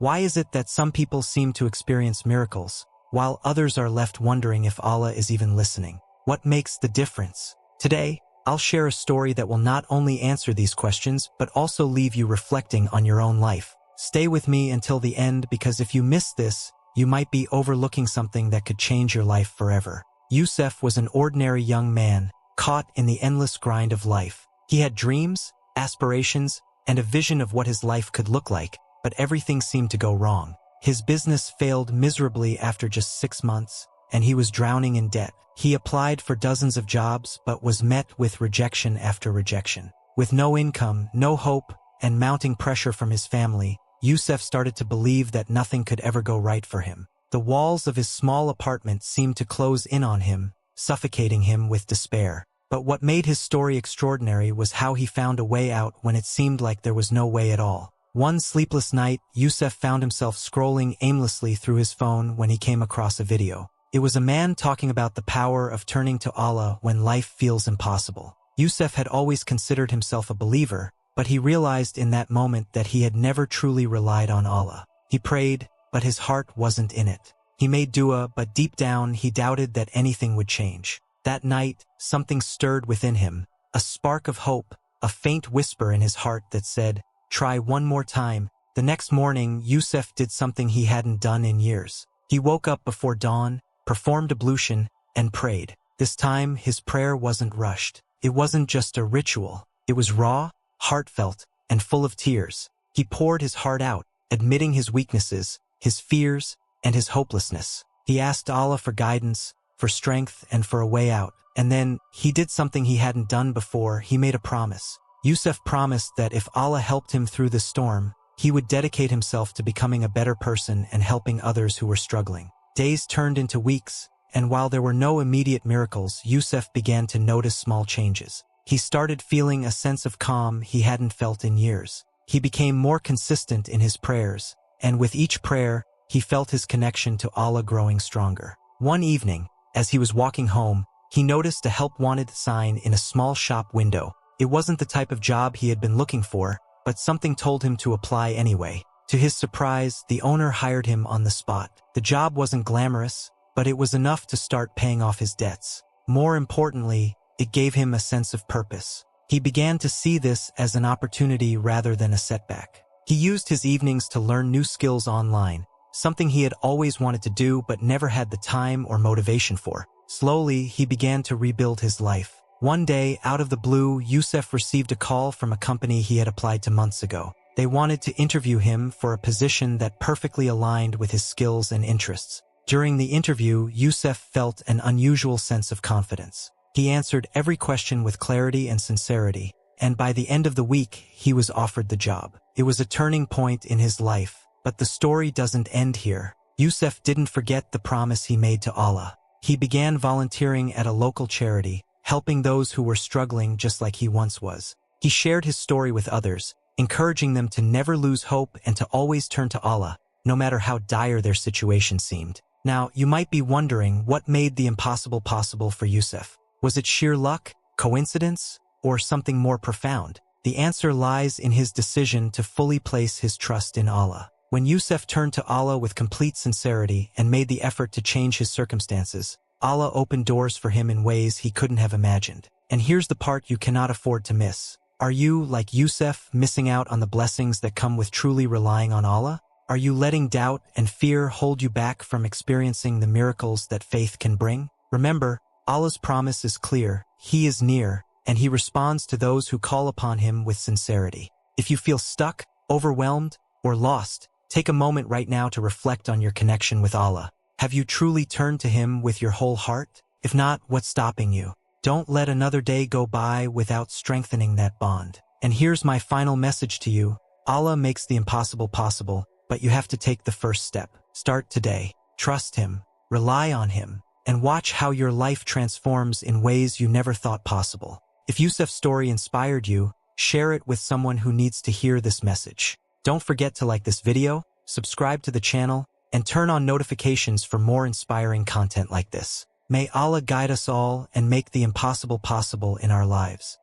Why is it that some people seem to experience miracles, while others are left wondering if Allah is even listening? What makes the difference? Today, I'll share a story that will not only answer these questions, but also leave you reflecting on your own life. Stay with me until the end, because if you miss this, you might be overlooking something that could change your life forever. Yusuf was an ordinary young man, caught in the endless grind of life. He had dreams, aspirations, and a vision of what his life could look like, but everything seemed to go wrong. His business failed miserably after just 6 months, and he was drowning in debt. He applied for dozens of jobs, but was met with rejection after rejection. With no income, no hope, and mounting pressure from his family, Yusuf started to believe that nothing could ever go right for him. The walls of his small apartment seemed to close in on him, suffocating him with despair. But what made his story extraordinary was how he found a way out when it seemed like there was no way at all. One sleepless night, Yusuf found himself scrolling aimlessly through his phone when he came across a video. It was a man talking about the power of turning to Allah when life feels impossible. Yusuf had always considered himself a believer, but he realized in that moment that he had never truly relied on Allah. He prayed, but his heart wasn't in it. He made dua, but deep down he doubted that anything would change. That night, something stirred within him, a spark of hope, a faint whisper in his heart that said, "Try one more time." The next morning, Yusuf did something he hadn't done in years. He woke up before dawn, performed ablution, and prayed. This time, his prayer wasn't rushed. It wasn't just a ritual. It was raw, heartfelt, and full of tears. He poured his heart out, admitting his weaknesses, his fears, and his hopelessness. He asked Allah for guidance, for strength, and for a way out. And then, he did something he hadn't done before. He made a promise. Yusuf promised that if Allah helped him through the storm, he would dedicate himself to becoming a better person and helping others who were struggling. Days turned into weeks, and while there were no immediate miracles, Yusuf began to notice small changes. He started feeling a sense of calm he hadn't felt in years. He became more consistent in his prayers, and with each prayer, he felt his connection to Allah growing stronger. One evening, as he was walking home, he noticed a help wanted sign in a small shop window. It wasn't the type of job he had been looking for, but something told him to apply anyway. To his surprise, the owner hired him on the spot. The job wasn't glamorous, but it was enough to start paying off his debts. More importantly, it gave him a sense of purpose. He began to see this as an opportunity rather than a setback. He used his evenings to learn new skills online, something he had always wanted to do but never had the time or motivation for. Slowly, he began to rebuild his life. One day, out of the blue, Yusuf received a call from a company he had applied to months ago. They wanted to interview him for a position that perfectly aligned with his skills and interests. During the interview, Yusuf felt an unusual sense of confidence. He answered every question with clarity and sincerity, and by the end of the week, he was offered the job. It was a turning point in his life, but the story doesn't end here. Yusuf didn't forget the promise he made to Allah. He began volunteering at a local charity, helping those who were struggling just like he once was. He shared his story with others, encouraging them to never lose hope and to always turn to Allah, no matter how dire their situation seemed. Now, you might be wondering what made the impossible possible for Yusuf. Was it sheer luck, coincidence, or something more profound? The answer lies in his decision to fully place his trust in Allah. When Yusuf turned to Allah with complete sincerity and made the effort to change his circumstances, Allah opened doors for him in ways he couldn't have imagined. And here's the part you cannot afford to miss. Are you, like Yusuf, missing out on the blessings that come with truly relying on Allah? Are you letting doubt and fear hold you back from experiencing the miracles that faith can bring? Remember, Allah's promise is clear. He is near, and He responds to those who call upon Him with sincerity. If you feel stuck, overwhelmed, or lost, take a moment right now to reflect on your connection with Allah. Have you truly turned to Him with your whole heart? If not, what's stopping you? Don't let another day go by without strengthening that bond. And here's my final message to you. Allah makes the impossible possible, but you have to take the first step. Start today. Trust Him, rely on Him, and watch how your life transforms in ways you never thought possible. If Yusuf's story inspired you, share it with someone who needs to hear this message. Don't forget to like this video, subscribe to the channel, and turn on notifications for more inspiring content like this. May Allah guide us all and make the impossible possible in our lives.